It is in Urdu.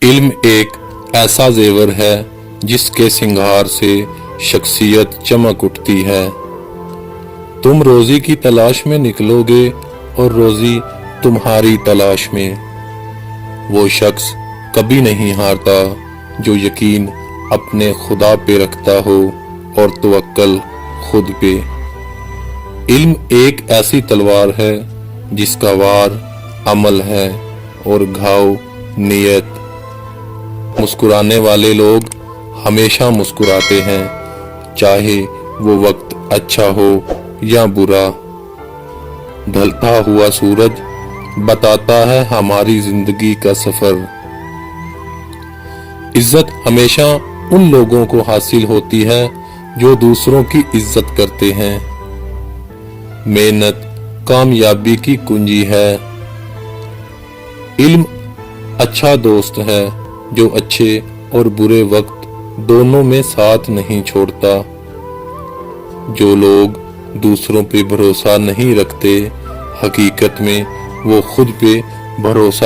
علم ایک ایسا زیور ہے جس کے سنگھار سے شخصیت چمک اٹھتی ہے۔ تم روزی کی تلاش میں نکلو گے اور روزی تمہاری تلاش میں۔ وہ شخص کبھی نہیں ہارتا جو یقین اپنے خدا پہ رکھتا ہو اور توکل خود پہ۔ علم ایک ایسی تلوار ہے جس کا وار عمل ہے اور گھاؤ نیت۔ مسکرانے والے لوگ ہمیشہ مسکراتے ہیں، چاہے وہ وقت اچھا ہو یا برا۔ ڈھلتا ہوا سورج بتاتا ہے ہماری زندگی کا سفر۔ عزت ہمیشہ ان لوگوں کو حاصل ہوتی ہے جو دوسروں کی عزت کرتے ہیں۔ محنت کامیابی کی کنجی ہے۔ علم اچھا دوست ہے جو اچھے اور برے وقت دونوں میں ساتھ نہیں چھوڑتا۔ جو لوگ دوسروں پہ بھروسہ نہیں رکھتے، حقیقت میں وہ خود پہ بھروسہ